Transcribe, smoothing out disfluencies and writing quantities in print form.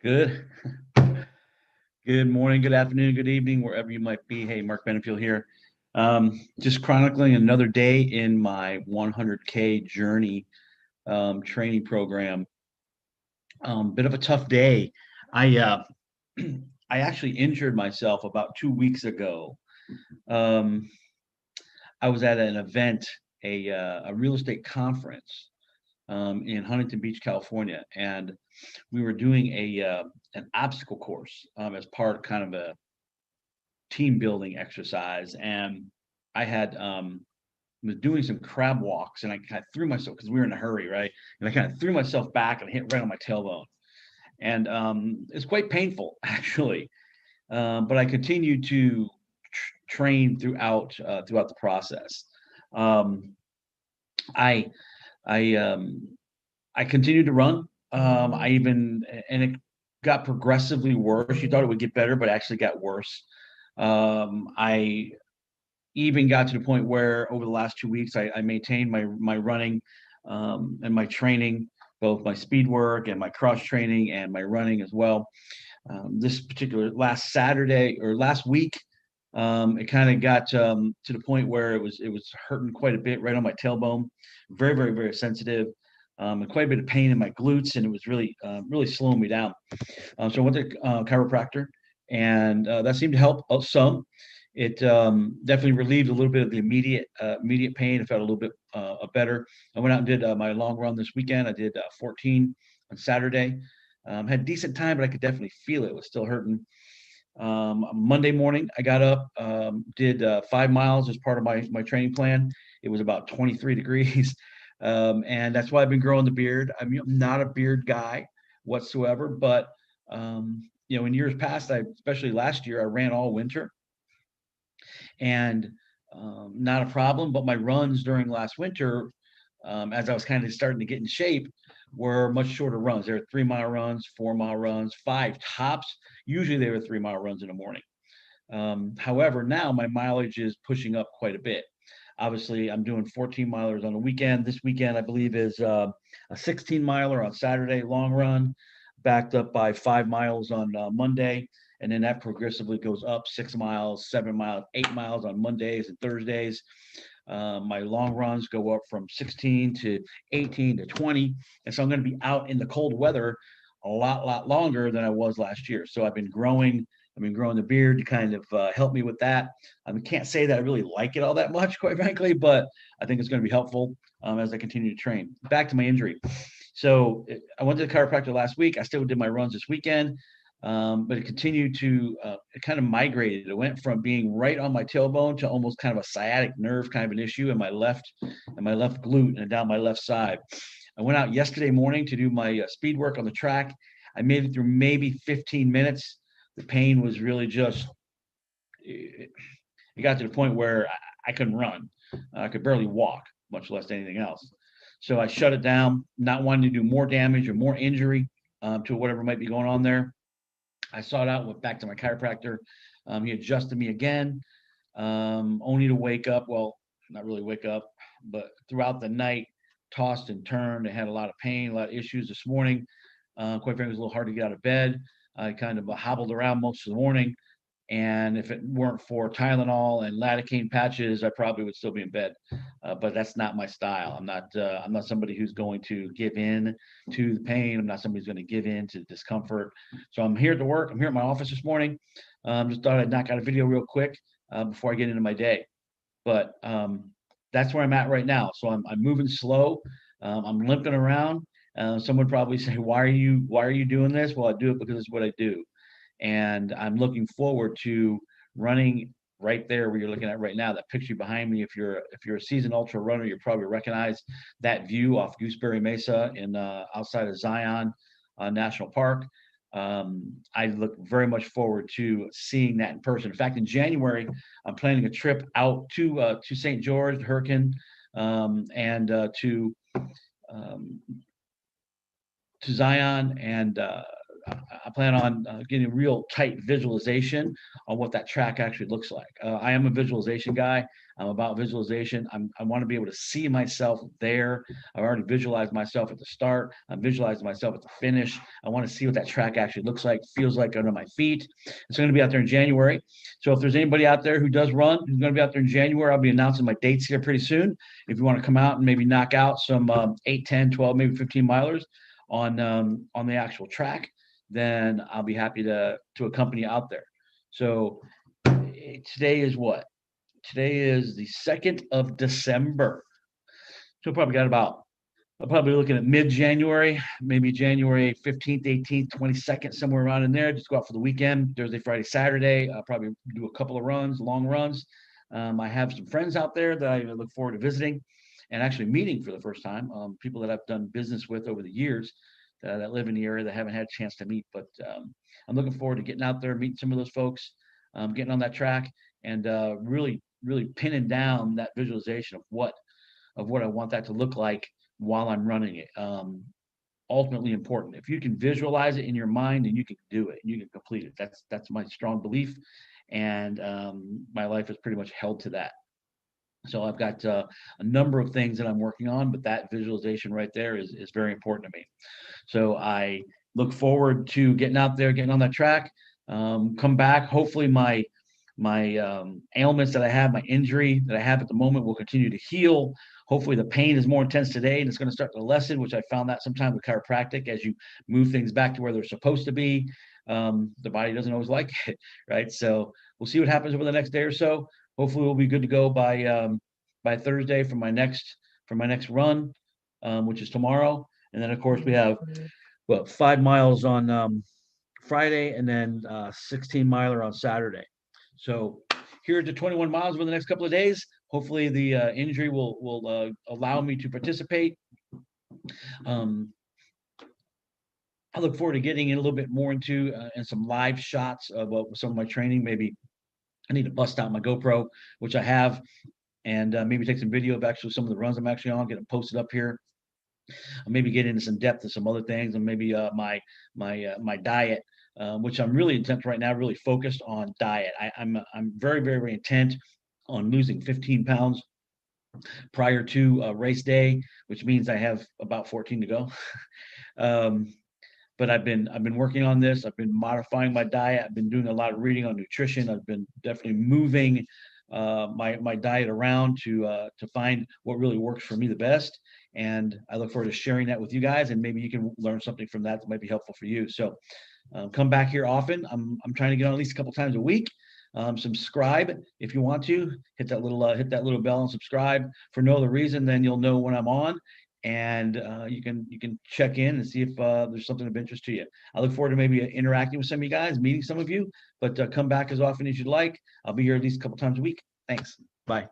Good. Good morning, good afternoon, good evening, wherever you might be. Hey, Mark Benefield here. Just chronicling another day in my 100K journey training program. Bit of a tough day. I I actually injured myself about 2 weeks ago. Um, I was at an event, a real estate conference in Huntington Beach, California, and we were doing an obstacle course as part of kind of a team building exercise. And I had was doing some crab walks, and I kind of threw myself because we were in a hurry, right? And I kind of threw myself back and hit right on my tailbone, and it's quite painful actually. But I continued to train throughout the process. Um, I I I continued to run. I even and it got progressively worse. You thought it would get better, but it actually got worse. I even got to the point where over the last 2 weeks, I maintained my running and my training, both my speed work and my cross training and my running as well. This particular last Saturday or last week, it kind of got to the point where it was hurting quite a bit right on my tailbone, very very very sensitive, and quite a bit of pain in my glutes, and it was really slowing me down. So I went to chiropractor, and that seemed to help some. It definitely relieved a little bit of the immediate pain. I felt a little bit better. I went out and did my long run this weekend. I did 14 on Saturday. Had decent time, but I could definitely feel it. It was still hurting. Monday morning, I got up, did 5 miles as part of my training plan. It was about 23 degrees, and that's why I've been growing the beard. I'm not a beard guy whatsoever, but in years past, especially last year, I ran all winter, and not a problem. But my runs during last winter, as I was kind of starting to get in shape, were much shorter runs. They were 3 mile runs, 4 mile runs, five tops. Usually they were 3 mile runs in the morning. However, now my mileage is pushing up quite a bit. Obviously, I'm doing 14 milers on the weekend. This weekend, I believe, is a 16 miler on Saturday, long run, backed up by 5 miles on Monday. And then that progressively goes up 6 miles, 7 miles, 8 miles on Mondays and Thursdays. My long runs go up from 16 to 18 to 20. And so I'm going to be out in the cold weather a lot longer than I was last year. So I've been growing the beard to kind of help me with that. I can't say that I really like it all that much, quite frankly, but I think it's going to be helpful as I continue to train. Back to my injury. So I went to the chiropractor last week. I still did my runs this weekend, but it continued to it kind of migrated. It went from being right on my tailbone to almost kind of a sciatic nerve kind of an issue in my left glute and down my left side. I went out yesterday morning to do my speed work on the track. I made it through maybe 15 minutes. The pain was really just, it got to the point where I couldn't run. I could barely walk, much less anything else. So I shut it down, not wanting to do more damage or more injury to whatever might be going on there. I sought out, went back to my chiropractor. He adjusted me again, only to wake up. Well, not really wake up, but throughout the night, tossed and turned. I had a lot of pain, a lot of issues this morning. Quite frankly, it was a little hard to get out of bed. I kind of hobbled around most of the morning. And if it weren't for Tylenol and lidocaine patches, I probably would still be in bed. But that's not my style. I'm not somebody who's going to give in to the pain. I'm not somebody who's going to give in to the discomfort. So I'm here to work. I'm here at my office this morning. Just thought I'd knock out a video real quick before I get into my day. But that's where I'm at right now. So I'm moving slow. I'm limping around. Someone would probably say, "Why are you doing this?" Well, I do it because it's what I do, and I'm looking forward to running right there where you're looking at right now. That picture behind me. If you're a seasoned ultra runner, you probably recognize that view off Gooseberry Mesa in outside of Zion National Park. I look very much forward to seeing that in person. In fact, in January, I'm planning a trip out to St. George, Hurricane, and um, to Zion and I plan on getting a real tight visualization on what that track actually looks like. I am a visualization guy. I'm about visualization. I want to be able to see myself there. I've already visualized myself at the start. I'm visualizing myself at the finish. I want to see what that track actually looks like, feels like under my feet. It's going to be out there in January. So if there's anybody out there who does run, who's going to be out there in January, I'll be announcing my dates here pretty soon. If you want to come out and maybe knock out some 8, 10, 12, maybe 15 milers on the actual track, then I'll be happy to accompany you out there. So today is what? Today is the 2nd of December. So I'll probably be looking at mid-January, maybe January 15th, 18th, 22nd, somewhere around in there. Just go out for the weekend, Thursday, Friday, Saturday. I'll probably do a couple of runs, long runs. I have some friends out there that I look forward to visiting and actually meeting for the first time. People that I've done business with over the years that live in the area that haven't had a chance to meet. But I'm looking forward to getting out there, meeting some of those folks, getting on that track, and really pinning down that visualization of what I want that to look like while I'm running it. Ultimately important. If you can visualize it in your mind, and you can do it, and you can complete it. That's my strong belief, and my life is pretty much held to that. So I've got a number of things that I'm working on, but that visualization right there is very important to me. So I look forward to getting out there, getting on that track, come back. Hopefully my ailments that I have, my injury that I have at the moment will continue to heal. Hopefully the pain is more intense today and it's going to start to lessen, which I found that sometimes with chiropractic, as you move things back to where they're supposed to be, the body doesn't always like it, right? So we'll see what happens over the next day or so. Hopefully we'll be good to go by Thursday for my next run, which is tomorrow. And then of course we have 5 miles on Friday, and then 16 miler on Saturday. So here's the 21 miles over the next couple of days. Hopefully the injury will allow me to participate. I look forward to getting in a little bit more into and some live shots of some of my training. Maybe I need to bust out my GoPro, which I have, and maybe take some video of actually some of the runs I'm actually on, get them posted up here. Maybe get into some depth of some other things, and maybe my diet, which I'm really intent right now, really focused on diet. I'm very intent on losing 15 pounds prior to race day, which means I have about 14 to go. But I've been working on this. I've been modifying my diet. I've been doing a lot of reading on nutrition. I've been definitely moving my diet around to find what really works for me the best. And I look forward to sharing that with you guys, and maybe you can learn something from that might be helpful for you. So come back here often. I'm trying to get on at least a couple times a week. Subscribe if you want to. Hit that little bell and subscribe for no other reason than you'll know when I'm on, and you can check in and see if there's something of interest to you. I look forward to maybe interacting with some of you guys, meeting some of you, but come back as often as you'd like. I'll be here at least a couple times a week. Thanks. Bye.